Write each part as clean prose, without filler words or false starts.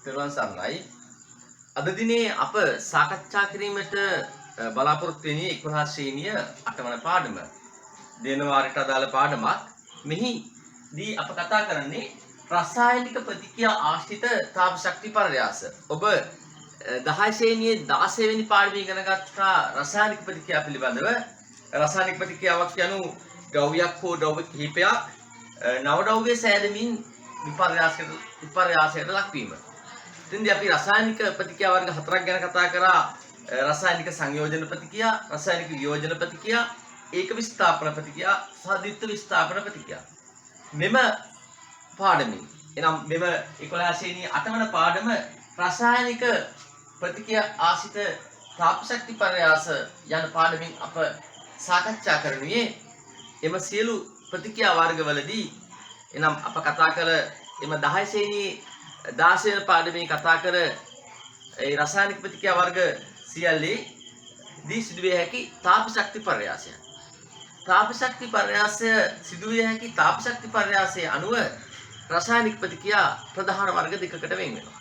තෙරුවන් සරණයි. අද දිනේ අප සාකච්ඡා කිරීමට බලාපොරොත්තු වෙන්නේ 11 ශ්‍රේණිය 8 වන පාඩම. දෙනවාරයට අදාළ පාඩමක්. මෙහිදී අප කතා කරන්නේ රසායනික ප්‍රතික්‍රියා ආශ්‍රිත තාප ශක්ති පර්යාස. ඔබ 10 ශ්‍රේණියේ 16 වෙනි පාඩමේ ඉගෙන ගත්තා රසායනික ප්‍රතික්‍රියා පිළිබඳව. රසායනික ප්‍රතික්‍රියාවක් යනු ද්‍රව්‍යයක් හෝ ද්‍රව්‍ය කිහිපයක් නව ද්‍රව්‍ය සෑදමින් විපර්යාසයට ලක්වීම. ඉතින්දී අපි රසායනික ප්‍රතික්‍රියා වර්ග හතරක් ගැන කතා කරා. රසායනික සංයෝජන ප්‍රතික්‍රියා, රසායනික වියෝජන ප්‍රතික්‍රියා, ඒක විස්ථාපන ප්‍රතික්‍රියා සහ ද්විත්ව විස්ථාපන ප්‍රතික්‍රියා. මෙම පාඩමේ එනම් මෙම 11 ශ්‍රේණියේ 8 වන පාඩම රසායනික ප්‍රතික්‍රියා ආශ්‍රිත තාප ශක්ති පර්යාස යන පාඩමින් අප සාකච්ඡා කරන්නේ එම සියලු ප්‍රතික්‍රියා වර්ගවලදී එනම් අප කතා කළ එම 10 ශ්‍රේණියේ 16 වෙනි පාඩමේ කතා කර ඒ රසායනික ප්‍රතික්‍රියා වර්ග සියල්ලේ දී සිදුවිය හැකි තාප ශක්ති පර්යාසය. තාප ශක්ති පර්යාසය සිදුවිය හැකි තාප ශක්ති පර්යාසයේ අනුව රසායනික ප්‍රතික්‍රියා ප්‍රධාන වර්ග දෙකකට වෙන් වෙනවා.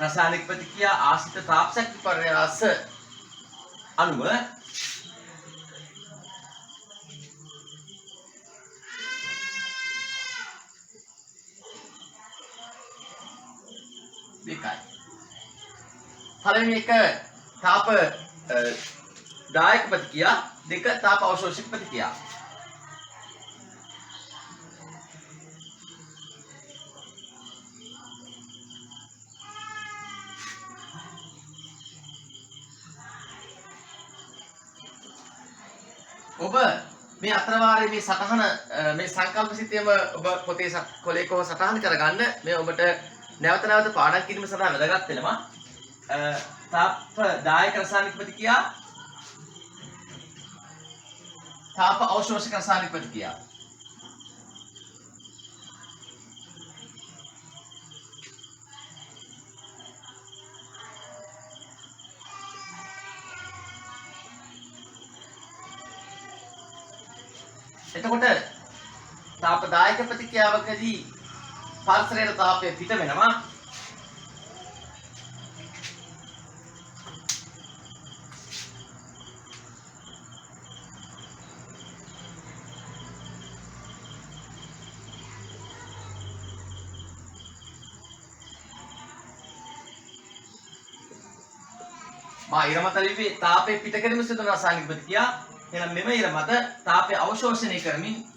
රසායනික ප්‍රතික්‍රියා ආශ්‍රිත තාප ශක්ති පර්යාස අනුව දෙකයි. පළවෙනි එක තාප දායක ප්‍රතික්‍රියා, දෙක තාප අවශෝෂක ප්‍රතික්‍රියා. ඔබ මේ අතරවාරයේ මේ සටහන මේ සංකල්ප සිතියම ඔබ පොතේ කොලේ කොහොම සටහන් කරගන්න. මේ ඔබට නැවත නැවත පාඩම් කිරීම සඳහා වැදගත් වෙනවා. තාප දායක රසායනික ප්‍රතික්‍රියා, තාප අවශෝෂක රසායනික ප්‍රතික්‍රියා. එතකොට තාප දායක ප්‍රතික්‍රියාවකදී පරිසරයට තාපය පිට වෙනවා. ඉරමත ලිපි තාපය පිට කිරීම සිදු වන රසායනික ප්‍රතික්‍රියා. එහෙනම් මෙම ඉරමත තාපය අවශෝෂණය කරමින්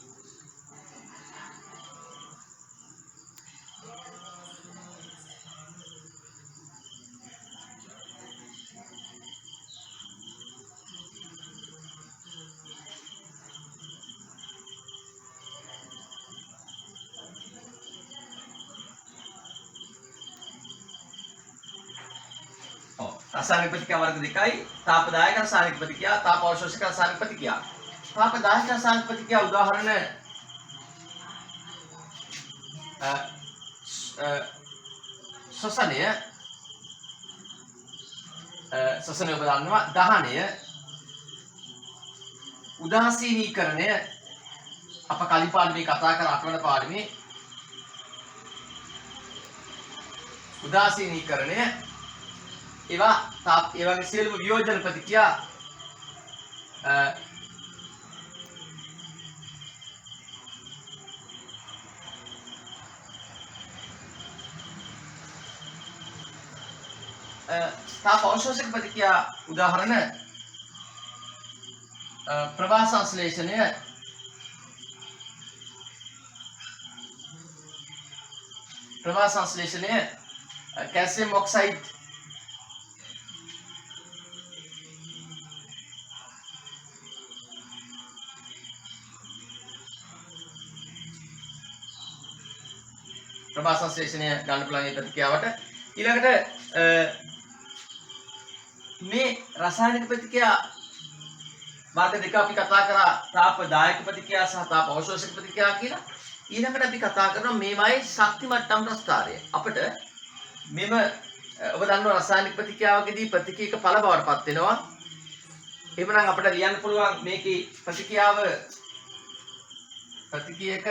රසායනික ප්‍රතික්‍රියා වර්ග දෙකයි. තාප දායක රසායනික ප්‍රතික්‍රියා, තාප අවශෝෂක රසායනික ප්‍රතික්‍රියා. තාප දායක රසායනික ප්‍රතික්‍රියා උදාහරණ ශ්වසනය ඔබ දන්නවා. දහනය, උදාසීනීකරණය අප කලින් පාඩමේ කතා කර 8 වන පාඩමේ උදාසීනීකරණය ඒවා ඒ වගේ සියලුම වියෝජන ප්‍රතික්‍රියා තාප අවශෝෂක ප්‍රතික්‍රියා උදාහරණ ප්‍රවාහ සංශ්ලේෂණය, කැල්සියම් ඔක්සයිඩ් ප්‍රවාහ සංශ්ලේෂණය ගන්න පුළුවන් ඒ ප්‍රතික්‍රියාවට. ඊළඟට මේ රසායනික ප්‍රතික්‍රියා වර්ග දෙක අපි කතා කරා. තාප දායක ප්‍රතික්‍රියා සහ තාප අවශෝෂක ප්‍රතික්‍රියා කියලා. ඊළඟට අපි කතා කරනවා මේවායේ ශක්ති මට්ටම් ප්‍රස්ථාරය. අපිට මෙම ඔබ දන්නවා රසායනික ප්‍රතික්‍රියාවකදී ප්‍රතික්‍රියක ඵල බවට පත් වෙනවා. එහෙමනම් අපිට ලියන්න පුළුවන් මේකේ ප්‍රතික්‍රියක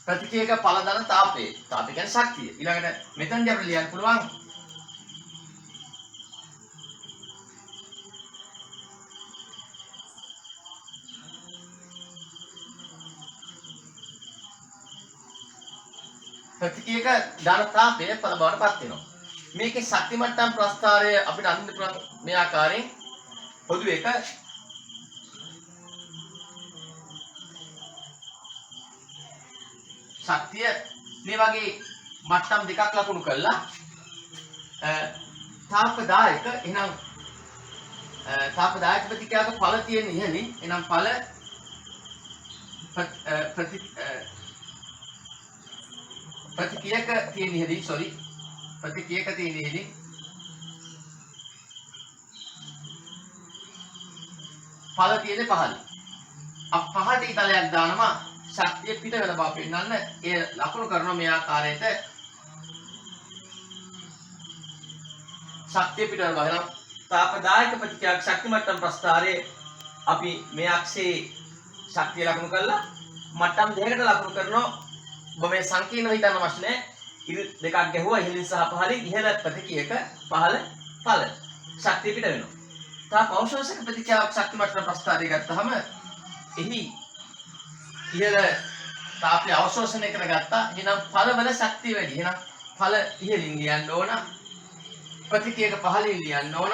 ප්‍රතික්‍රියක ඵල දාන තාපය. තාපය කියන්නේ ශක්තිය. ඊළඟට මෙතනදී අපිට ලියන්න පුළුවන් ප්‍රතික්‍රියක දාන තාපය ඵල බවට පත් වෙනවා. මේකේ ශක්ති මට්ටම් ප්‍රස්ථාරය අපිට අඳින්න පුළුවන් මේ ආකාරයෙන් පොදු එක ශක්තිය මේ වගේ මට්ටම් දෙකක් ලකුණු කළා තාපදායක එහෙනම් තාපදායක ප්‍රතික්‍රියාවක ඵල තියෙන ඉහළින් එහෙනම් ඵල ප්‍රතික්‍රියක තියෙන ඉහළින් ප්‍රතික්‍රියක තියෙන ඉහළින් ඵල තියෙන්නේ පහළ. පහළට ඉතලයක් දානවා ශක්තිය පිට වෙන බව පෙන්වන්න ඒ ලකුණු කරන මේ ආකාරයට ශක්තිය පිට වෙන බව. එහෙනම් තාපදායක ප්‍රතික්‍රියාවක් ශක්ති මට්ටම් ප්‍රස්ථාරයේ අපි මේ අක්ෂයේ ශක්තිය ලකුණු කළා මට්ටම් දෙකකට ලකුණු කරනවා. ඔබ මේ සංකීර්ණව හිතන්න අවශ්‍ය නැහැ. ඉරි දෙකක් ගැහුවා ඉහළින් සහ පහළින් ඉහළ ප්‍රතික්‍රියක පහළ ඵල ශක්තිය පිට වෙනවා. තාප අවශෝෂක ප්‍රතික්‍රියාවක් ශක්ති මට්ටම් ප්‍රස්ථාරය ගත්තාම එහි ඉහළ තාපය අවශෝෂණය කරගත්තා. එහෙනම් ඵලවල ශක්තිය වැඩි. එහෙනම් ඵල ඉහළින් ලියන්න ඕන. ප්‍රතික්‍රියක පහළින් ලියන්න ඕන.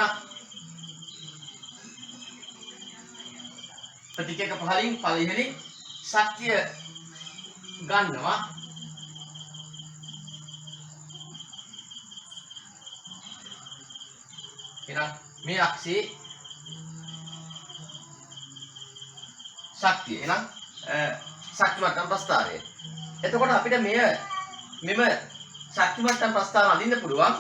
ප්‍රතික්‍රියක පහළින් ඵල ඉහළින් ශක්තිය ගන්නවා. එහෙනම් මේ අක්ෂයේ ශක්තිය එහෙනම් ශක්ති මට්ටම් ප්‍රස්ථාරය. එතකොට අපිට මෙම ශක්ති මට්ටම් ප්‍රස්ථාර අඳින්න පුළුවන්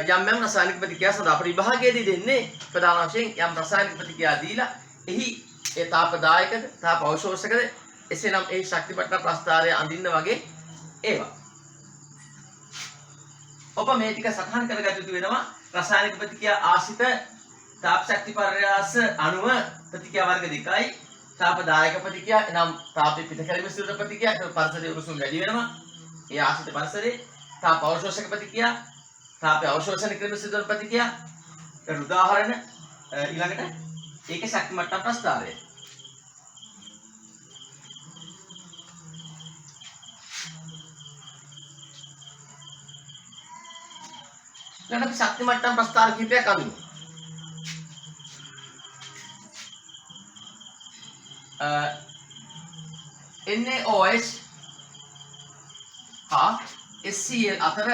යම් රසායනික ප්‍රතික්‍රියා සඳහා අපිට විභාගයේදී දෙන්නේ ප්‍රධාන වශයෙන් යම් රසායනික ප්‍රතික්‍රියා දීලා එහි ඒ තාපදායකද තාප අවශෝෂකද එසේනම් ඒ ශක්ති මට්ටම් ප්‍රස්ථාරය අඳින්න වගේ ඒවා. ඔබ මේ ටික සටහන් කරගත යුතු වෙනවා. රසායනික ප්‍රතික්‍රියා ආශ්‍රිත තාප ශක්ති පර්යාස අණුව ප්‍රතික්‍රියා වර්ග දෙකයි. තාපදායක ප්‍රතික්‍රියා එනම් තාපය පිට කැලීම සිදුවන ප්‍රතික්‍රියා ඒක පරිසරයේ උණුසුම වැඩි වෙනවා. ඒ ආශ්‍රිත පරිසරයේ තාප අවශෝෂක ප්‍රතික්‍රියා තාපය අවශෝෂණය කිරීම සිදුවන ප්‍රතික්‍රියා. ඒක උදාහරණ ඊළඟට ඒකේ ශක්ති මට්ටම් ප්‍රස්ථාරය. ඊළඟට අපි ශක්ති මට්ටම් ප්‍රස්ථාර කිහිපයක් අඳිමු. NaOH හා HCl අතර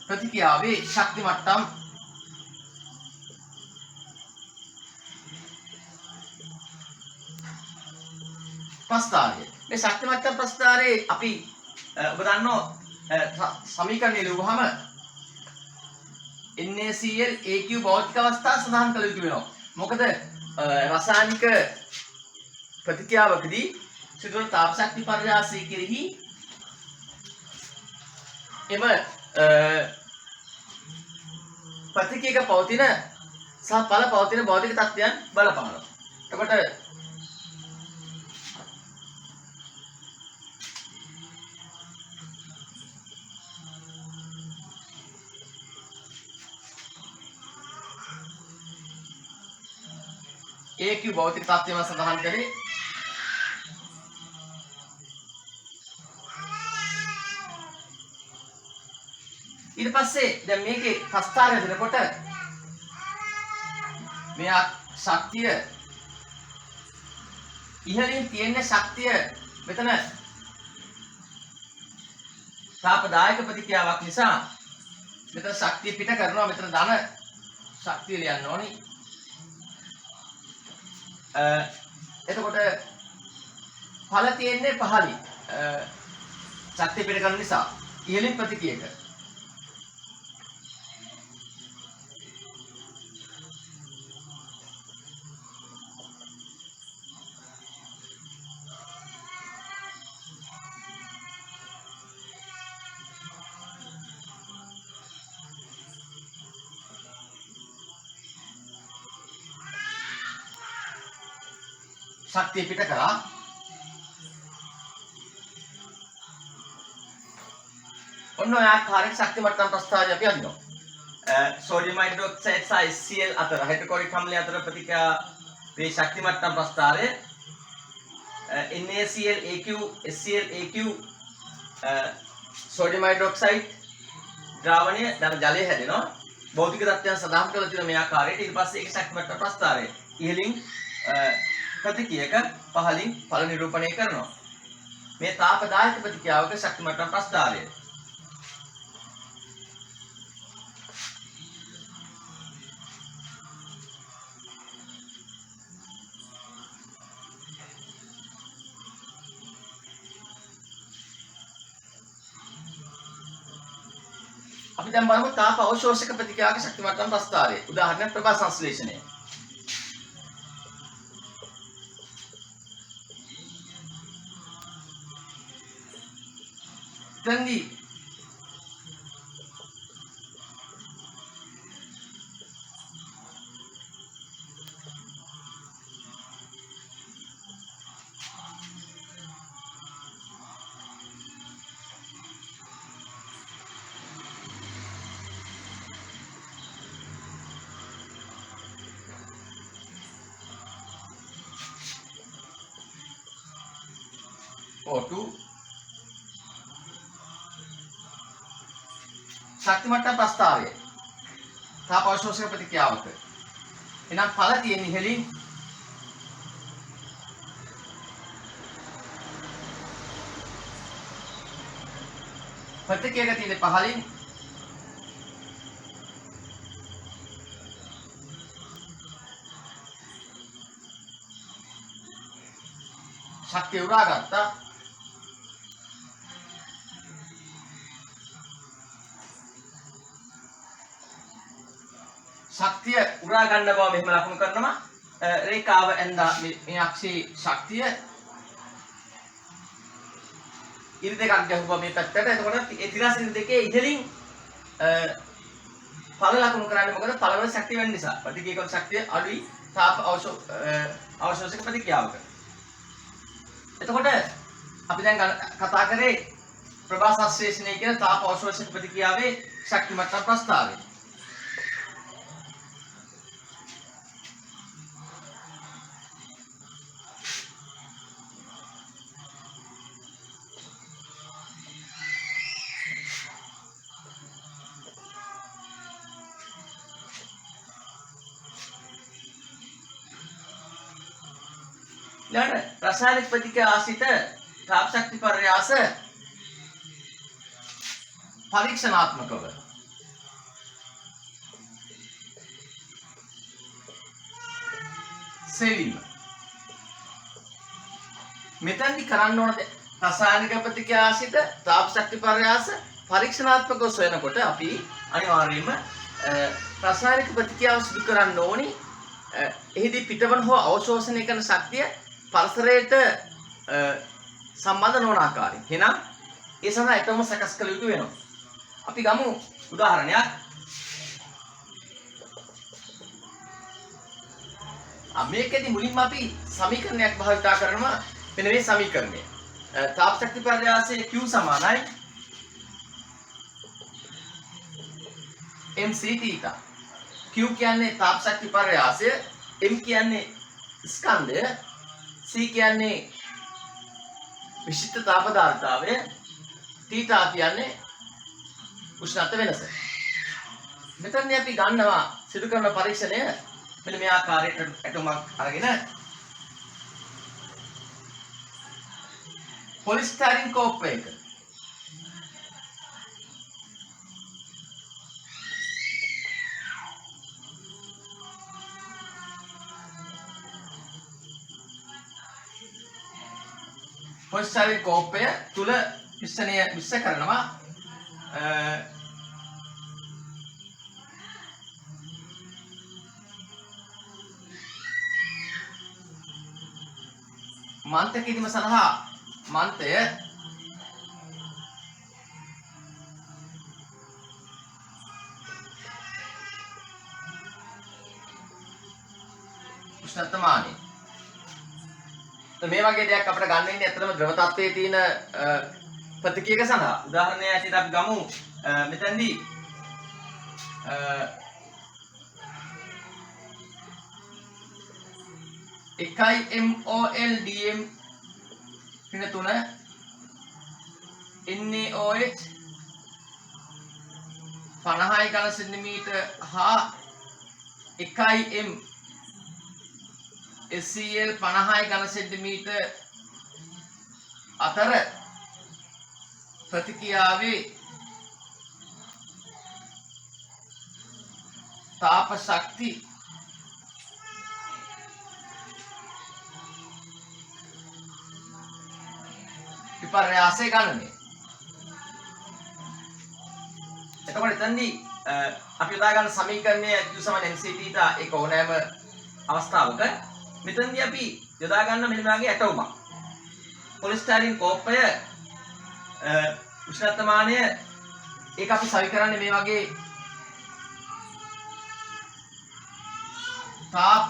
ප්‍රතික්‍රියාවේ ශක්ති මට්ටම් ප්‍රස්ථාරය. මේ ශක්ති මට්ටම් ප්‍රස්ථාරයේ අපි ඔබ දන්නවා සමීකරණය ලියුවහම NaCl AQ භෞතික අවස්ථා සඳහන් කළ යුතු වෙනවා. මොකද රසායනික ප්‍රතික්‍රියාවකදී සිදුවන තාප ශක්ති පර්යාසය කෙරෙහි එම ප්‍රතික්‍රියක පවතින සහ ඵල පවතින භෞතික තත්ත්වයන් බලපානවා. එතකොට AQ භෞතික තත්ත්වයම සඳහන් කරේ ඊට පස්සේ දැන් මේකේ ප්‍රස්ථාරය දෙනකොට මෙයා ශක්තිය ඉහළින් තියෙන ශක්තිය මෙතන තාපදායක ප්‍රතික්‍රියාවක් නිසා මෙතන ශක්තිය පිට කරනවා. මෙතන ධන ශක්තිය ලියන්න ඕනි. එතකොට ඵල තියෙන්නේ පහළින් ශක්තිය පිට කරන නිසා ඉහළින් ප්‍රතික්‍රියක ශක්තිය පිට කරා. ඔන්න ඔය ආකාරයට ශක්ති මට්ටම් ප්‍රස්ථාරය අපි අදිනවා. සෝඩියම් හයිඩ්‍රොක්සයිඩ් සහ HCl අතර හයිඩ්‍රොක්ලොරික් අම්ලය අතර ප්‍රතික්‍රියා වේ ශක්ති මට්ටම් ප්‍රස්ථාරය NaCl AQ HCl AQ sodium hydroxide ද්‍රාවණය දැන් ජලය හැදෙනවා. භෞතික තත්ත්වයන් සඳහන් කරලා තියෙන මේ ආකාරයට. ඊට පස්සේ ඒක ශක්ති මට්ටම් ප්‍රස්ථාරය ඉහළින් ප්‍රතික්‍රියක පහළින් ඵල නිරූපණය කරනවා. මේ තාපදායක ප්‍රතික්‍රියාවක ශක්ති මට්ටම් ප්‍රස්ථාරය. අපි දැන් බලමු තාප අවශෝෂක ප්‍රතික්‍රියාවක ශක්ති මට්ටම් ප්‍රස්ථාරය. උදාහරණයක් ප්‍රභා සංශ්ලේෂණය. තන්දි O2 ශක්ති මට්ටම් ප්‍රස්ථාරය තාප අවශෝෂක ප්‍රතික්‍රියාවක. එහෙනම් ඵල තියෙන ඉහළින් ප්‍රතික්‍රියක තියෙන පහළින් ශක්තිය උරා ගත්තා. ශක්තිය උරා ගන්න බව මෙහෙම ලකුණු කරනවා. රේඛාව ඇඳා මේ අක්ෂයේ ශක්තිය ඉරි දෙකක් ගැහුවා මේ පැත්තට. එතකොට ඒ තිරස් ඉරි දෙකේ ඉහළින් ඵල ලකුණු කරන්නේ මොකද? ඵලවල ශක්තිය වෙන නිසා. ප්‍රතික්‍රියක ශක්තිය අඩුයි තාප අවශෝෂක ප්‍රතික්‍රියාවක. එතකොට අපි දැන් කතා කරේ ප්‍රභා සංශ්ලේෂණය කියන තාප අවශෝෂක ප්‍රතික්‍රියාවේ ශක්ති මට්ටම් ප්‍රස්ථාරය. रासायनिक प्रतिक्रिया आश्रित ताप शक्ति पर्यास परीक्षणात्मकව සෙවීම. මෙතනදි කරන්න ඕන රසායනික ප්‍රතික්‍රියා ආශ්‍රිත තාප ශක්ති පර්යාස පරීක්ෂණාත්මකව සොයනකොට අපි අනිවාර්යයෙන්ම රසායනික ප්‍රතික්‍රියාව සිදු කරන්න ඕනි. එහිදී පිටවන හෝ අවශෝෂණය කරන ශක්තිය පරිසරයට සම්බන්ධ නොවන ආකාරය. එහෙනම් ඒ සඳහා එකම සකස් කළ යුතු වෙනවා. අපි ගමු උදාහරණයක්. මේකෙදි මුලින්ම අපි සමීකරණයක් භාවිතා කරනවා. මෙන්න මේ සමීකරණය. තාප ශක්ති පර්යාසයේ Q සමානයි mc θ. Q කියන්නේ තාප ශක්ති පර්යාසය, m කියන්නේ ස්කන්ධය, C කියන්නේ විශිෂ්ට තාප ධාරිතාවය, θ කියන්නේ උෂ්ණත්ව වෙනස. මෙතනදී අපි ගන්නවා සිදු කරන පරීක්ෂණය මෙන්න මේ ආකාරයට ඇටොමක් අරගෙන පොලිස්ටයිරින් කෝප්පයක පොලිස්ටයිරින් කෝප්පය තුල මිශ්‍රණය මිශ්‍ර කරනවා. මන්ත්‍ර කිරීම සඳහා මන්ත්‍රය උෂ්ණත්වමානය මේ වගේ දෙයක් අපිට ගන්න ඉන්නේ ඇත්තටම ද්‍රව තත්ත්වයේ තියෙන ප්‍රතික්‍රියක සඳහා. උදාහරණයක් ඇටියට අපි ගමු මෙතනදී 1 MOL DM පින 3 NaOH 50 ඝන සෙන්ටිමීටර් හා 1 M SCl 50 ඝන සෙන්ටිමීටර් අතර ප්‍රතික්‍රියාවේ තාප ශක්ති විපර්යාසය ගණනය. එතකොට එතනදී අපි යොදා ගන්න සමීකරණය Q = mc θ ඒක ඕනෑම අවස්ථාවක මෙතනදී අපි යොදා ගන්න මෙන්න මේ වගේ ඇටෝමක්. පොලිස්ටයිරින් කෝපය උෂ්ණත්වමානය ඒක අපි සවි කරන්නේ මේ වගේ තාප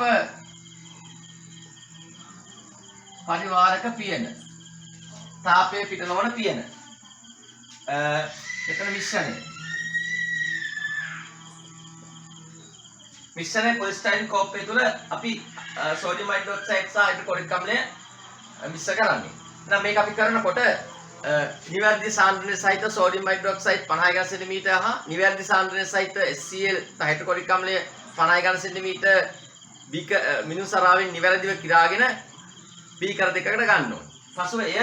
පරිවාරක පියන. තාපයේ පිට නොවන පියන. එතන මිශ්‍රණය. මිශ්‍රණයේ පොලිස්ටයිරින් කෝපය තුළ අපි සෝඩියම් හයිඩ්‍රොක්සයිඩ් සහ හයිඩ්‍රොක්ලෝරික් අම්ලය මිශ්‍ර කරන්නේ. එහෙනම් මේක අපි කරනකොට නිවැරදි සාන්ද්‍රණය සහිත සෝඩියම් හයිඩ්‍රොක්සයිඩ් 50 ඝන සෙන්ටිමීටර හා නිවැරදි සාන්ද්‍රණය සහිත HCl හයිඩ්‍රොක්ලෝරික් අම්ලය 50 ඝන සෙන්ටිමීටර මිනුසරාවෙන් නිවැරදිව කිරාගෙන බීකර දෙකකට ගන්න ඕනේ. පසුව එය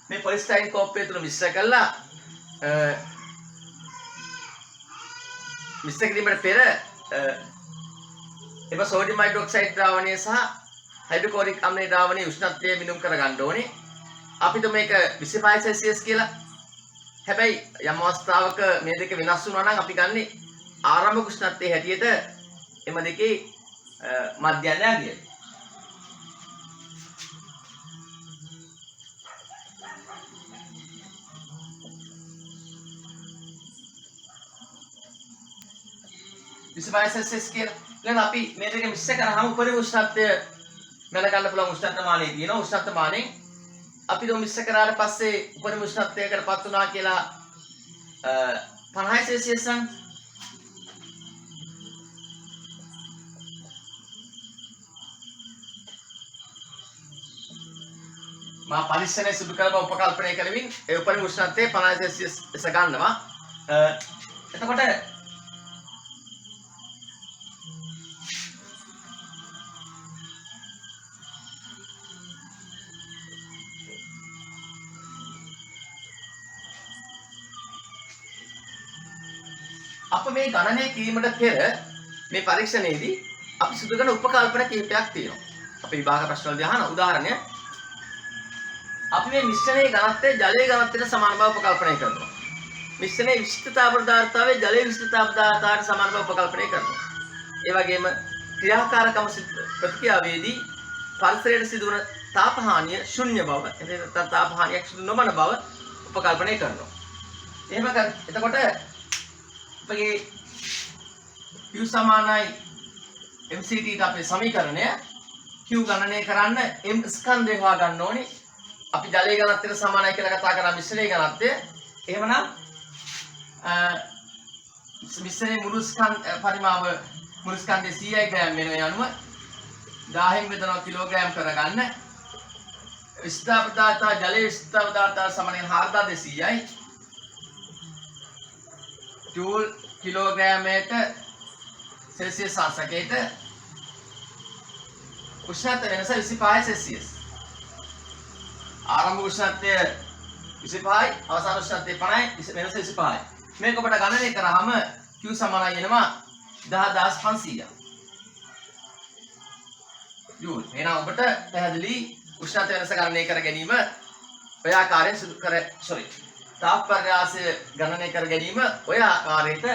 මේ පොලිස්ටයිරින් කෝපය තුළ මිශ්‍ර කළා මිශ්‍ර කිරීමට පෙර එම සෝඩියම් හයිඩ්‍රොක්සයිඩ් ද්‍රාවණය සහ හයිඩ්‍රොක්ලෝරික් අම්ල ද්‍රාවණයේ උෂ්ණත්වය මිනුම් කර ගන්න ඕනේ. අපිට මේක 25 සෙල්සියස් කියලා. හැබැයි යම් අවස්ථාවක මේ දෙක වෙනස් වුණා නම් අපි ගන්නේ ආරම්භක උෂ්ණත්වයේ හැටියට එම දෙකේ මධ්‍යයනය කියලා. දැන් අපි මේ දෙක මිශ්‍ර කරාම උපරිම උෂ්ණත්වය මැන ගන්න පුළුවන් උෂ්ණත්වමානය තියෙනවා. උෂ්ණත්වමානයෙන් අපි ඒක මිශ්‍ර කරාට පස්සේ උපරිම උෂ්ණත්වයකටපත් වුණා කියලා 50 සෙල්සියස් නම් මා පරිස්සමෙන් සුදු කරව උපකල්පනය කරමින් ඒ උපරිම උෂ්ණත්වය 50 සෙල්සියස් එස ගන්නවා. එතකොට අප මේ ගණනය කිරීමට පෙර මේ පරීක්ෂණයේදී අපි සිදු කරන උපකල්පන කිහිපයක් තියෙනවා. අපි විභාග ප්‍රශ්නවලදී අහන උදාහරණය අපි මේ මිශ්‍රණයේ ඝනත්වය ජලයේ ඝනත්වයට සමාන බව උපකල්පනය කරනවා. මිශ්‍රණයේ විශිෂ්ටතා පදාර්ථතාවය ජලයේ විශිෂ්ටතා පදාර්ථතාවට සමාන බව උපකල්පනය කරනවා. ඒ වගේම ක්‍රියාකාරකම ප්‍රතික්‍රියාවේදී පරිසරයට සිදුවන තාප හානිය ශුන්‍ය බව එතන තාප හානියක් සිදු නොවන බව උපකල්පනය කරනවා. එතකොට අපගේ Q සමානයි mc θ අපේ සමීකරණය Q ගණනය කරන්න m ස්කන්ධය හොයා ගන්න ඕනේ. අපි ජලයේ ඝනත්වයට සමානයි කියලා කතා කරා මිශ්‍රණයේ ඝනත්වය. එහෙමනම් මිශ්‍රණයේ මුළු පරිමාව මුළු ස්කන්ධයේ 100 ග්‍රෑම් වෙන යනුව 1000න් බෙදනවා කිලෝග්‍රෑම් කරගන්න. විශිෂ්ට පදාර්ථ ජලයේ විශිෂ්ට පදාර්ථ සමානයි 4200යි. ජූල් කිලෝග්‍රෑමයට සෙල්සියස් අංශකයට උෂ්ණත්ව වෙනස 25 සෙල්සියස්. ආරම්භ උෂ්ණත්වය 25යි අවසාන උෂ්ණත්වය 50යි වෙනස 25යි. මේක ඔබට ගණනය කරාම Q සමානයි වෙනවා 10500යි. ජූල්. එහෙනම් ඔබට පැහැදිලි උෂ්ණත්ව වෙනස ගණනය කර ගැනීම ඔය ආකාරයෙන් තාප පරිහාසය ගණනය කර ගැනීම ඔය ආකාරයට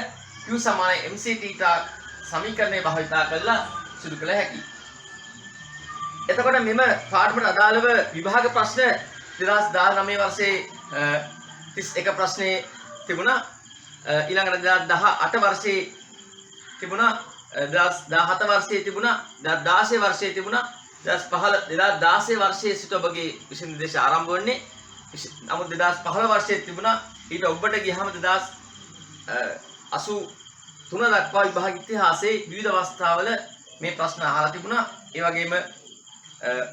Q සමානයි mc θ සමීකරණය භාවිතා කරලා සිදු කළ හැකියි. එතකොට මෙම පාඩමට අදාළව විභාග ප්‍රශ්න 2019 වර්ෂයේ 31 ප්‍රශ්නේ තිබුණා. ඊළඟට 2018 වර්ෂයේ තිබුණා. 2017 වර්ෂයේ තිබුණා. 2016 වර්ෂයේ තිබුණා. 2016 වර්ෂයේ සිට ඔබගේ විෂය නිර්දේශ ආරම්භ වන්නේ. නමුත් 2015 වර්ෂයේ තිබුණා. ඊට ඔබට ගියහම 2083 දක්වා විභාග ඉතිහාසයේ විවිධ අවස්ථාවල මේ ප්‍රශ්න අහලා තිබුණා. ඒ වගේම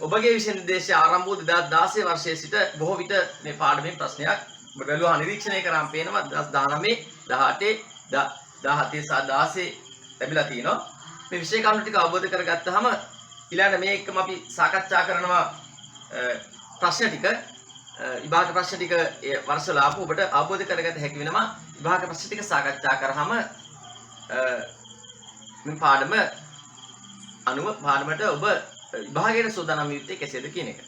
ඔබගේ විෂය නිර්දේශය ආරම්භ වූ 2016 වර්ෂයේ සිට බොහෝ විට මේ පාඩමේ ප්‍රශ්නයක් ඔබ බැලුවා නිරීක්ෂණය කරාම පේනවා 2019 18 17 සහ 16 ලැබිලා තිනවා. මේ විෂය කරුණු ටික අවබෝධ කරගත්තාම ඊළඟ මේ එක්කම අපි සාකච්ඡා කරනවා ප්‍රශ්න ටික විභාග ප්‍රශ්න ටික වර්ෂවල ආපු ඔබට අවබෝධ කරගත හැකි වෙනවා. විභාග ප්‍රශ්න ටික සාකච්ඡා කරාම මේ පාඩම අනුව පාඩමට ඔබ විභාගයට සූදානම් යුත්තේ කෙසේද කියන එක.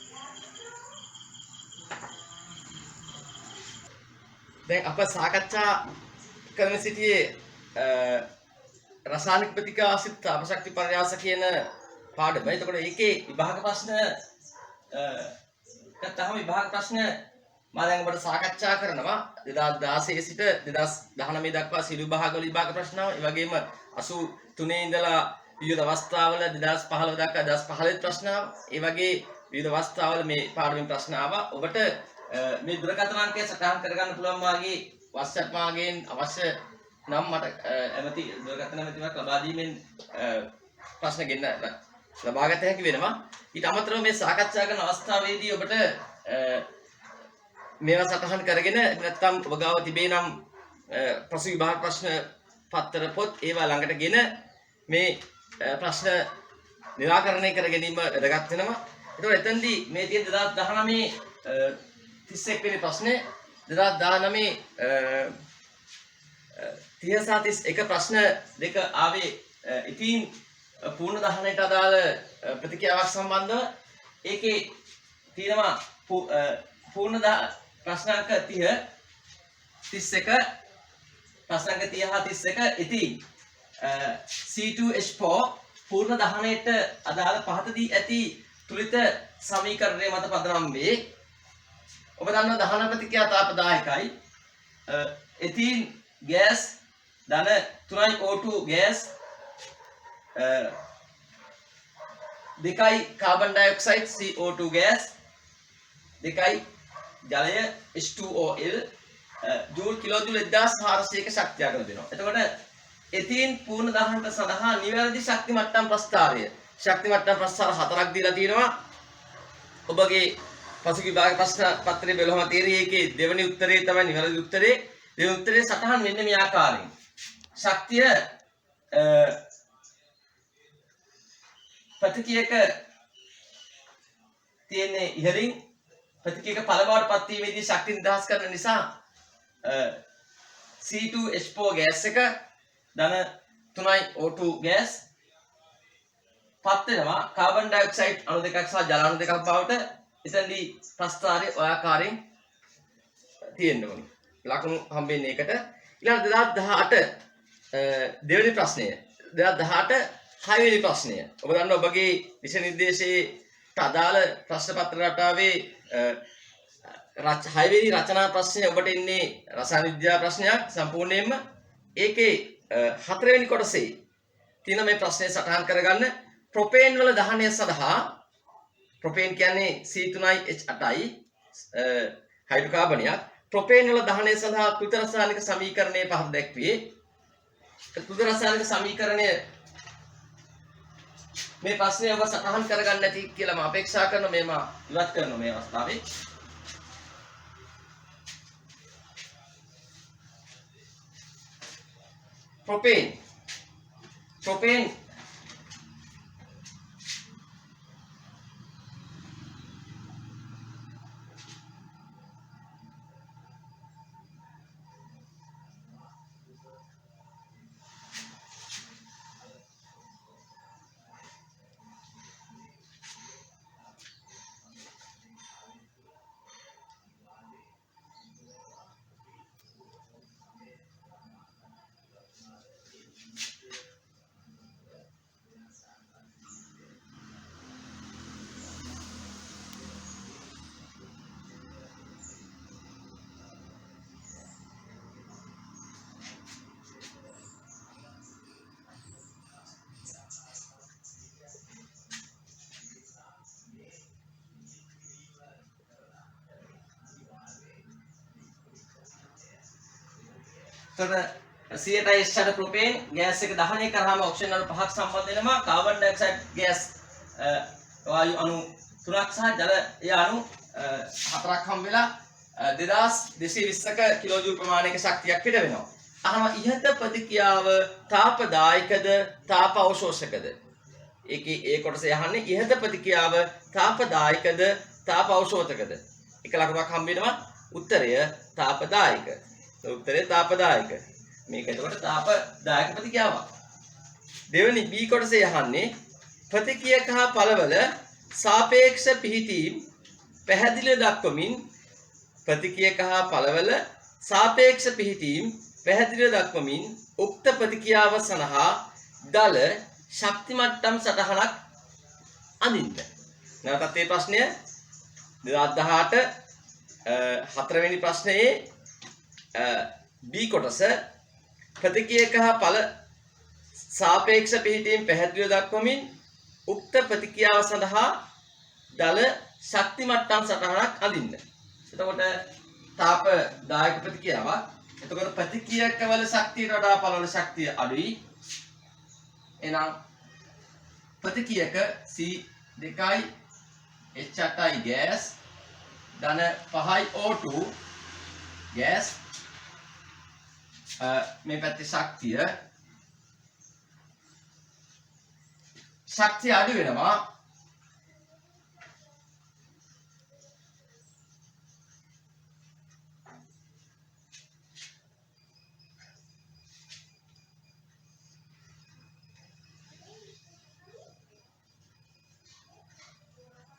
දැන් අප සාකච්ඡා කරන සිටියේ රසායනික ප්‍රතික්‍රියාසිත තාපශක්ති පර්යාස කියන පාඩම. එතකොට ඒකේ විභාග ප්‍රශ්න ගත්තාම විභාග ප්‍රශ්න මම දැන් ඔබට සාකච්ඡා කරනවා 2016 සිට 2019 දක්වා සිළු විභාගවල විභාග ප්‍රශ්න ආවා. ඒ වගේම 83 ඉඳලා විවිධ අවස්ථාවල 2015 දක්වා 2015 ප්‍රශ්න ආවා. ඒ වගේ විවිධ අවස්ථාවල මේ පාඩමෙන් ප්‍රශ්න ආවා. ඔබට මේ දුරකථන අංකය සටහන් කරගන්න පුළුවන් වාගේ WhatsApp මාගෙන් අවශ්‍ය නම් මට ඇමති දුරකථන ඇමතිවක් ලබා දීමෙන් ප්‍රශ්න ගෙන්න ලබාගත හැකි වෙනවා. ඊට අමතරව මේ සාකච්ඡා කරන අවස්ථාවේදී ඔබට මේවා සටහන් කරගෙන නැත්නම් ඔබ ගාව තිබේ නම් පසු විභාග ප්‍රශ්න පත්තර පොත් ඒවා ළඟටගෙන මේ ප්‍රශ්න निराකරණය කර ගැනීම වැදගත් වෙනවා. ඒතකොට එතෙන්දී මේ තියෙන 2019 31 වෙනි ප්‍රශ්නේ 2019 30 සහ 31 ප්‍රශ්න දෙක ආවේ ඉතින් පූර්ණ දහනයට අදාළ ප්‍රතික්‍රියාවක් සම්බන්ධව ඒකේ තියෙනවා පූර්ණ ප්‍රශ්නාංක 30 31 ප්‍රශ්නාංක 30 හා 31 ඉතින් C2H4 පූර්ණ දහනයට අදාළ පහතදී ඇති තුලිත සමීකරණය මත පදනම් වේ. ඔබ දන්නවා දහන ප්‍රතික්‍රියා තාපදායකයි. එතීන් ගෑස් ධන 3යි O2 ගෑස් දෙකයි කාබන් ඩයොක්සයිඩ් CO2 ගෑස් දෙකයි ජලය H2OL ජූල් කිලෝජූල් 1400ක ශක්තියක් දෙනවා. එතකොට එතීන් පූර්ණ දහනට සඳහා නිවැරදි ශක්ති මට්ටම් ප්‍රස්තාරය ශක්ති මට්ටම් ප්‍රස්තාර 4ක් දීලා තියෙනවා. ඔබගේ පසුගිය විභාග ප්‍රශ්න පත්‍රයේ බලවම තේරෙයි ඒකේ දෙවෙනි උත්තරේ තමයි නිවැරදි උත්තරේ. දෙවෙනි උත්තරේ සටහන් වෙන්නේ මේ ආකාරයෙන්. ශක්තිය ප්‍රතික්‍රියක තියෙන්නේ ඉහළින් ප්‍රතික්‍රියක පළබවට පත් වීමේදී ශක්තිය නිදහස් කරන නිසා C2H4 ගෑස් එක ධන 3යි O2 ගෑස් පත් වෙනවා කාබන් ඩයොක්සයිඩ් අණු දෙකක් සහ ජල අණු දෙකක් බවට. එතෙන්දී ප්‍රස්ථාරය ඔය ආකාරයෙන් තියෙන්න ඕනේ. ලකුණු හම්බෙන්නේ ඒකට. ඊළඟ 2018 දෙවෙනි ප්‍රශ්නය 2018 6 වෙනි ප්‍රශ්නය. ඔබ දන්නවා ඔබගේ විෂය නිර්දේශයේ අදාළ ප්‍රශ්න පත්‍ර රටාවේ 6 වෙනි රචනා ප්‍රශ්නය ඔබට එන්නේ රසායන විද්‍යා ප්‍රශ්නයක් සම්පූර්ණයෙන්ම. ඒකේ 4 වෙනි කොටසේ තියෙන මේ ප්‍රශ්නය සටහන් කරගන්න. ප්‍රොපේන් වල දහනය සඳහා ප්‍රොපේන් කියන්නේ C3H8යි හයිඩ්‍රෝකාබනයක්. ප්‍රොපේන් වල දහනය සඳහා ත්‍රිත රසායනික සමීකරණය පහත දැක්වේ. ත්‍රිත රසායනික සමීකරණය මේ ප්‍රශ්නේ ඔබ සටහන් කරගන්න ඇති කියලා මම අපේක්ෂා කරනවා. මේ මම ඉවත් කරනවා මේ අවස්ථාවේ. ප්‍රොපේන් එතකොට 100ට S ප්‍රොපේන් ගෑස් එක දහනය කරාම ඔක්සිජන් අණු 5ක් සම්බන්ධ වෙනවා. කාබන් ඩයොක්සයිඩ් ගෑස් වායු අණු 3ක් සහ ජලය අණු 4ක් හම් වෙලා 2220ක කිලෝජූල් ප්‍රමාණයක ශක්තියක් පිට වෙනවා. අහනවා ඉහත ප්‍රතික්‍රියාව තාපදායකද තාප අවශෝෂකද? ඒකේ ඒ කොටසේ අහන්නේ ඉහත ප්‍රතික්‍රියාව තාපදායකද තාප අවශෝෂකද? එක ලකුණක් හම්බ වෙනවා. උත්තරය තාපදායක. උත්තරය තාපදායක. මේක එතකොට තාපදායක ප්‍රතික්‍රියාවක්. දෙවෙනි B කොටසේ අහන්නේ ප්‍රතික්‍රියක හා ඵලවල සාපේක්ෂ පිහිටීම් පැහැදිලිව දක්වමින් ප්‍රතික්‍රියක හා ඵලවල සාපේක්ෂ පිහිටීම් පැහැදිලිව දක්වමින් උක්ත ප්‍රතික්‍රියාව සඳහා දල ශක්ති මට්ටම් සටහනක් අඳින්න. නැවතත් මේ ප්‍රශ්නය 2018 හතරවෙනි ප්‍රශ්නයේ B කොටස ප්‍රතික්‍රියක හා ඵල සාපේක්ෂ පිහිටීම් පැහැදිලිව දක්වමින් උක්ත ප්‍රතික්‍රියාව සඳහා දල ශක්ති මට්ටම් සටහනක් අඳින්න. එතකොට තාපදායක ප්‍රතික්‍රියාවක්. එතකොට ප්‍රතික්‍රියකවල ශක්තියට වඩා ඵලවල ශක්තිය අඩුයි. එහෙනම් ප්‍රතික්‍රියක C2යි H8යි ගෑස් ධන 5යි O2 ගෑස් මේ පැත්තේ ශක්තිය අඩු වෙනවා.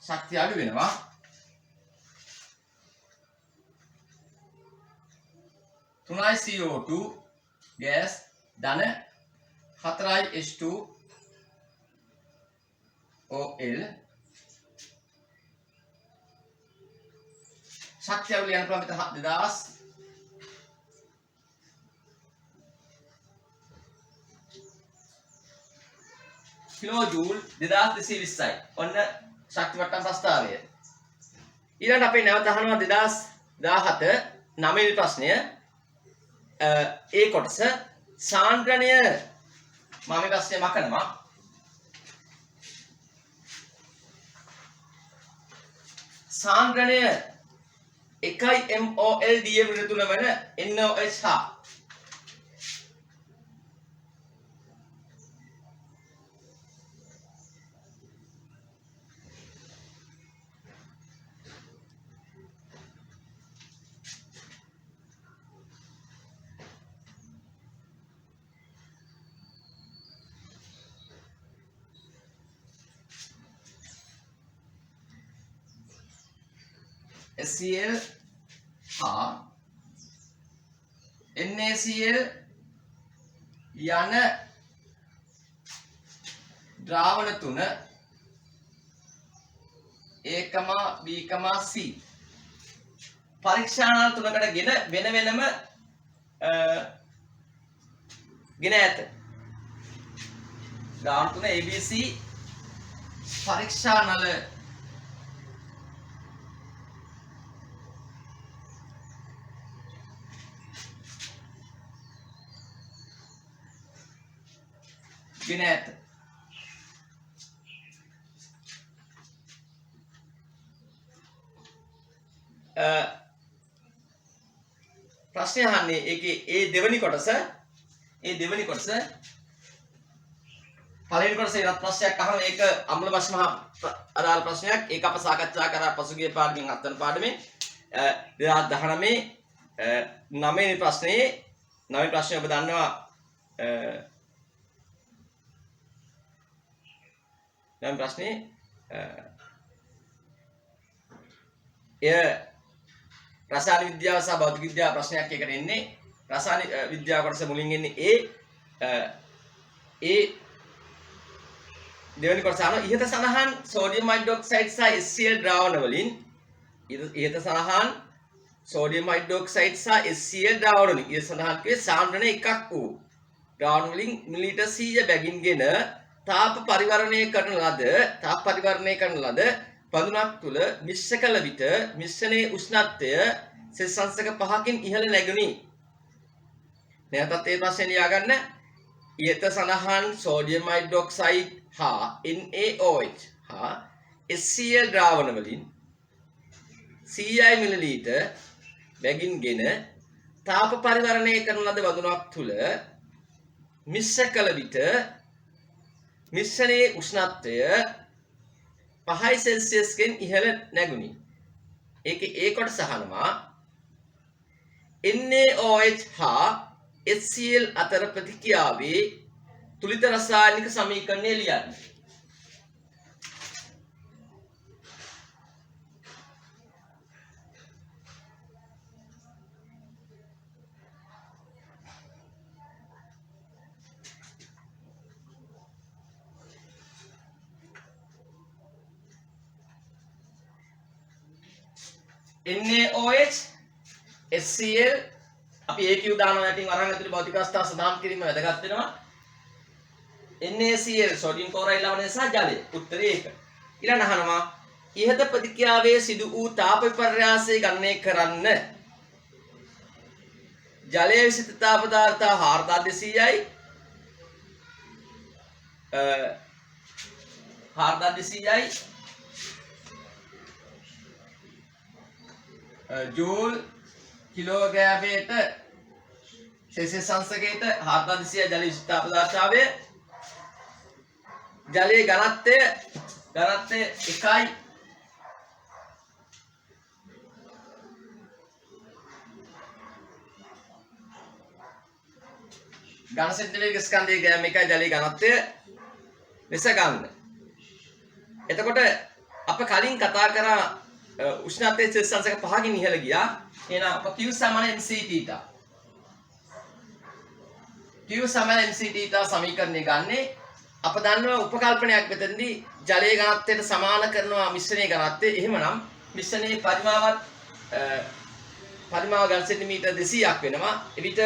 ශක්තිය අඩු වෙනවා. තුනයි CO2 ගෑස් ධන 4යි H2OL ශක්තිය අඩු යන ප්‍රමිත 2000 කිලෝජූල් 2220යි. ඔන්න ශක්ති මට්ටම් ප්‍රස්තාවය. ඊළඟට අපි නැවත අහනවා 2017 9 ප්‍රශ්නය. ඒ කොටස සාන්ද්‍රණය මම මේ ප්‍රශ්නේ මකනවා. සාන්ද්‍රණය 1යි MOL DM ඍතුන වන NOH හා SCl හා NaCl යන ද්‍රාවණ තුන A, B, C පරීක්ෂානාල තුනකට ගෙන වෙන වෙනම ගෙන ඇත. ද්‍රාවණ තුන ABC පරීක්ෂානාල ගෙන ඇත. ප්‍රශ්නය අහන්නේ ඒකේ ඒ දෙවෙනි කොටස පළවෙනි කොටසේ ඉවත් ප්‍රශ්නයක් අහන ඒක අම්ල ප්‍රශ්න අදාළ ප්‍රශ්නයක්. ඒක අප සාකච්ඡා කරා පසුගිය පාඩමින් 7 වෙනි පාඩමේ 2019 9 ප්‍රශ්නේ 9 ප්‍රශ්නේ ඔබ දන්නවා නම් ප්‍රශ්නේ රසායන විද්‍යාව සහ භෞතික විද්‍යාව ප්‍රශ්නයක් එකට එන්නේ. රසායන විද්‍යාව කොටස මුලින් එන්නේ දෙවෙනි කොටස අනුව ඉහත සඳහන් සෝඩියම් හයිඩ්‍රොක්සයිඩ් සහ HCl ද්‍රාවණ වලින් ඉහත සඳහන් සෝඩියම් හයිඩ්‍රොක්සයිඩ් සහ HCl ද්‍රාවණ වලින් ඉහත සඳහන් කියේ සාන්ද්‍රණය එකක් වූ ද්‍රාවණ වලින් මිලිලීටර් 100 බැගින්ගෙන තාප පරිවර්ණය කරන ලද පඳුනක් තුල මිශ්‍ර කළ විට මිශ්‍රණයේ උෂ්ණත්වය සෙල්සියස් 5කින් ඉහළ නැගුණි. නැවතත් ඒ ප්‍රශ්නේ ලියාගන්න. ඉහත සඳහන් සෝඩියම් හයිඩ්‍රොක්සයිඩ් හා NaOH හා HCl ද්‍රාවණ වලින් 100 මිලිලීටර් බැගින්ගෙන තාප පරිවර්ණය කරන ලද වදුනක් තුල මිශ්‍ර කළ විට මිශ්‍රණයේ උෂ්ණත්වය 5 සෙල්සියස් ගෙන් ඉහළ නැගුණි. ඒකේ ඒ කොටස අහනවා NaOH හා HCl අතර ප්‍රතික්‍රියාවේ තුලිත රසායනික සමීකරණය ලියන්න. NaOH HCl අපි AQ දානවා යටින් වරන් ඇතුලේ භෞතික අවස්ථාව සඳහන් කිරීම වැදගත් වෙනවා. NaCl සෝඩියම් ක්ලෝරයිඩ් ලවණය සහ ජලය. උත්තරේ ඒක. ඊළඟ අහනවා ඉහත ප්‍රතික්‍රියාවේ සිදු වූ තාප විපර්යාසය ගණනය කරන්න. ජලයේ විසිත තාප පදාර්ථ 4200යි 4200යි ජූල් කිලෝග්‍රෑමයට සෙල්සියස් අංශකයට 4200 ජල විසිත තාප පදාර්ථාවය ජලයේ ඝනත්වය 1යි ඝන සෙන්ටිමීටර ස්කන්ධයේ ග්‍රෑම් 1යි ජලයේ ඝනත්වය ලෙස ගන්න. එතකොට අප කලින් කතා කරා උෂ්ණත්වයේ සෙල්සියස් අංශක 5කින් ඉහළ ගියා. එහෙනම් අප Q සමාන mc θ. Q සමාන mc θ සමීකරණය ගන්නේ අප දන්නවා උපකල්පනයක් මෙතනදී ජලයේ ඝනත්වයට සමාන කරනවා මිශ්‍රණයේ ඝනත්වය. එහෙමනම් මිශ්‍රණයේ පරිමාව ඝන සෙන්ටිමීටර් 200ක් වෙනවා. එවිට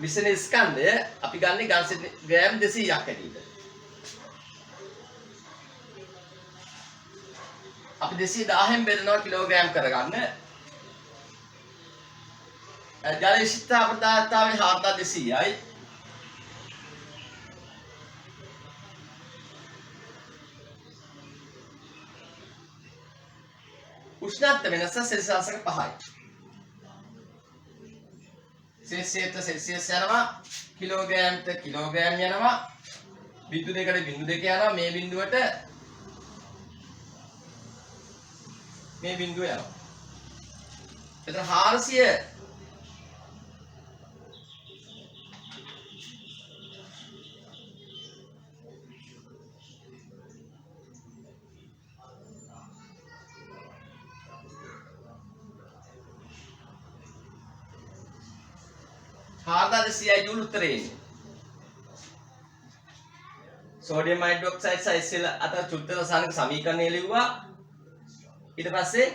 මිශ්‍රණයේ ස්කන්ධය අපි ගන්නේ ඝන ග්‍රෑම් 200ක් හැටියට. අපි 210න් බෙදනවා කිලෝග්‍රෑම් කරගන්න. ජල විසිත තාප පදාර්ථාවේ 4200යි උෂ්ණත්ව වෙනස සෙල්සියස් අංශක 5යි. සෙල්සියස් යනවා කිලෝග්‍රෑම්ට කිලෝග්‍රෑම් යනවා බිංදු දෙකට බිංදු දෙක යනවා මේ බිංදුවට මේ බිංදුව යනවා. එතන 400 4200 ජූල් උත්තරේ එන්නේ. සෝඩියම් හයිඩ්‍රොක්සයිඩ් සහ HCl අතර චුද්ධ රසායනික සමීකරණය ලිව්වා. ඊට පස්සේ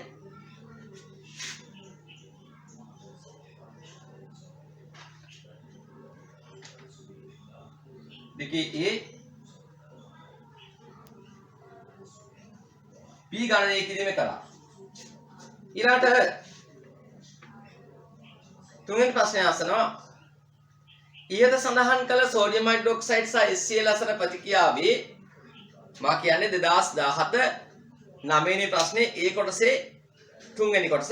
දෙකේ A B ගණනය කිරීම කරා. ඊළාට තුන්වෙනි ප්‍රශ්නය අසනවා ඉහත සඳහන් කළ සෝඩියම් හයිඩ්‍රොක්සයිඩ් සහ HCl අතර ප්‍රතික්‍රියාවේ මා කියන්නේ 2017 9 වෙනි ප්‍රශ්නේ ඒ කොටසේ තුන්වෙනි කොටස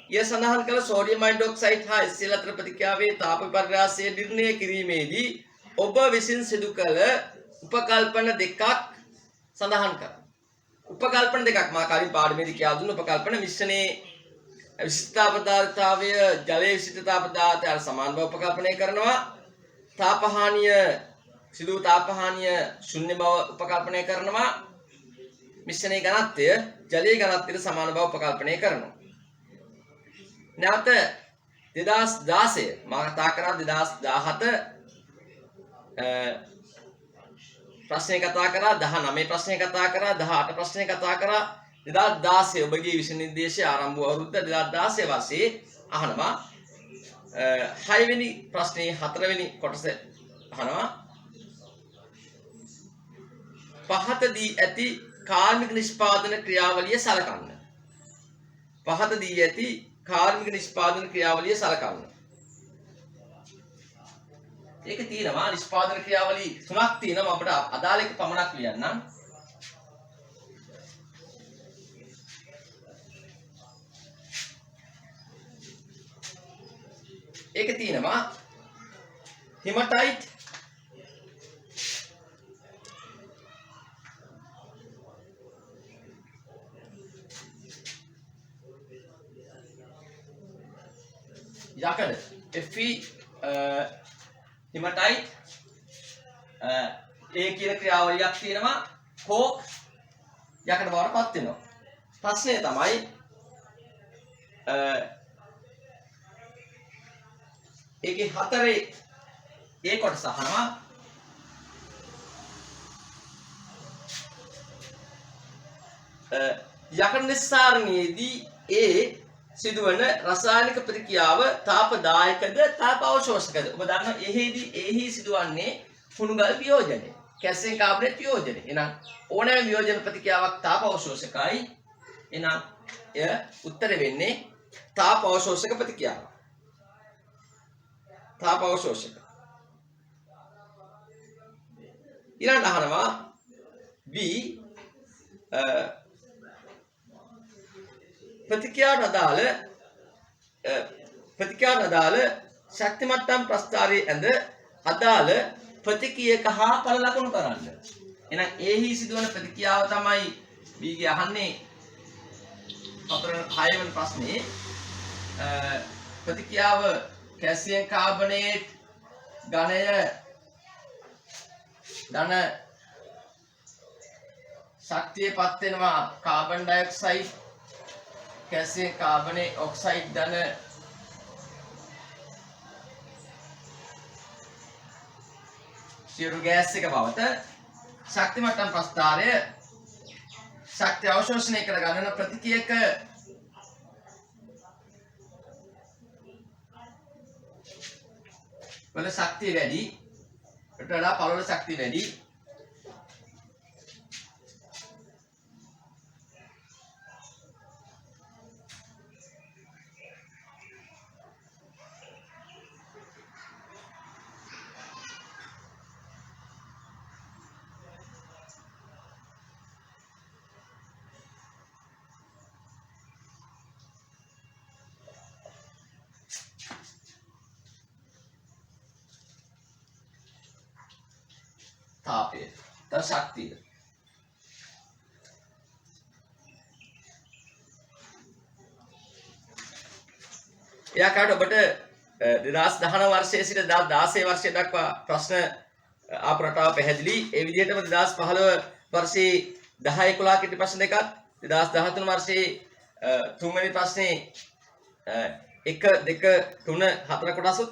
ඉහ සඳහන් කළ සෝඩියම් හයිඩ්‍රොක්සයිඩ් හා HCl අතර ප්‍රතික්‍රියාවේ තාප විපර්යාසය නිර්ණය කිරීමේදී ඔබ විසින් සිදු කළ උපකල්පන දෙකක් සඳහන් කරන්න. උපකල්පන දෙකක් මා කලින් පාඩමේදී කියලා දුන්න උපකල්පන මිශ්‍රණයේ විසිත තාප පදාර්ථාවය ජලයේ විසිත තාප පදාර්ථයට සමාන බව උපකල්පනය කරනවා. තාපහානිය සිදු තාපහානිය ශුන්‍ය බව උපකල්පනය කරනවා. මිශ්‍රණයේ ඝනත්වය ජලයේ ඝනත්වයට සමාන බව උපකල්පනය කරනවා. නැවත 2016 මා කතා කරා 2017 ප්‍රශ්නේ කතා කරා 19 ප්‍රශ්නේ කතා කරා 18 ප්‍රශ්නේ කතා කරා 2016 ඔබගේ විෂය නිර්දේශය ආරම්භ වූ අවුරුද්ද 2016 වර්ෂයේ අහනවා 6 වෙනි ප්‍රශ්නේ 4 වෙනි කොටස අහනවා පහත දී ඇති කාර්මික නිෂ්පාදන ක්‍රියාවලිය සලකන්න. පහත දී ඇති කාර්මික නිෂ්පාදන ක්‍රියාවලිය සලකන්න. ඒක තියෙනවා නිෂ්පාදන ක්‍රියාවලි තුනක් තියෙනවා අපිට අදාළ එක පමණක් ලියන්නම්. ඒක තියෙනවා hematite යකඩ Fe hematite ඒ කියන ක්‍රියාවලියක් තියෙනවා කෝක් යකඩ බවට පත් වෙනවා. ප්‍රශ්නේ තමයි ඒකේ හතරේ ඒ කොටස අහනවා යකඩ නිස්සාරණයේදී ඒ සිදුවන රසායනික ප්‍රතික්‍රියාව තාපදායකද තාප අවශෝෂකද? ඔබ දන්නවා එහි සිදුවන්නේ කුණුගල් වියෝජනය, කැල්සියම් කාබනේට් වියෝජනය. එහෙනම් ඕනෑම වියෝජන ප්‍රතික්‍රියාවක් තාප අවශෝෂකයි. එහෙනම් එය උත්තර වෙන්නේ තාප අවශෝෂක ප්‍රතික්‍රියාව. තාප අවශෝෂක. ඊළඟට අහනවා B ප්‍රතික්‍රියාවට අදාළ ශක්ති මට්ටම් ප්‍රස්ථාරයේ ඇඳ අදාළ ප්‍රතික්‍රියක හා ඵල ලකුණු කරන්න. එහෙනම් එහි සිදුවන ප්‍රතික්‍රියාව තමයි B ගේ අහන්නේ 6 වෙනි ප්‍රශ්නේ. ප්‍රතික්‍රියාව කැල්සියම් කාබනේට් ඝනය ධන ශක්තියපත් වෙනවා carbon dioxide calcium carbonate oxide ධන සියලු ගෑස් එක බවට ශක්ති මට්ටම් ප්‍රස්ථාරය ශක්තිය අවශෝෂණය කර ගන්න ප්‍රතික්‍රියක වල ශක්තිය වැඩි ඊට වඩා පළවල ශක්තිය වැඩි. තාපය තව ශක්තිය එයාකට ඔබට 2019 වර්ෂයේ සිට 2016 වර්ෂය දක්වා ප්‍රශ්න ආපු රටාව පැහැදිලි. ඒ විදිහටම 2015 වර්ෂයේ 10 11 කිටි ප්‍රශ්න දෙකක් 2013 වර්ෂයේ 3 වෙනි ප්‍රශ්නේ 1 2 3 4 කොටසුත්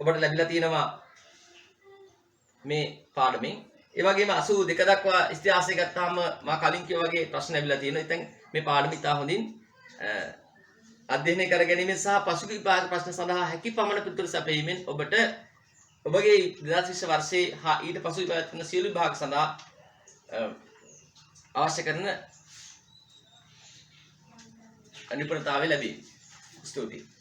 ඔබට ලැබිලා තියෙනවා මේ පාඩමෙන්. ඒ වගේම 82 දක්වා ඉතිහාසය ගත්තාම මා කලින් කිව්වා වගේ ප්‍රශ්න ලැබිලා තියෙනවා. ඉතින් මේ පාඩම ඉතා හොඳින් අධ්‍යයනය කර ගැනීම සහ පසුගිය විභාග ප්‍රශ්න සඳහා හැකි පමණ පිළිතුරු සැපයීමෙන් ඔබට ඔබගේ 2020 වර්ෂයේ හා ඊට පසු විභාග කරන සියලු විභාග සඳහා අවශ්‍ය කරන නිපුණතාවය ලැබේ. ස්තුතියි.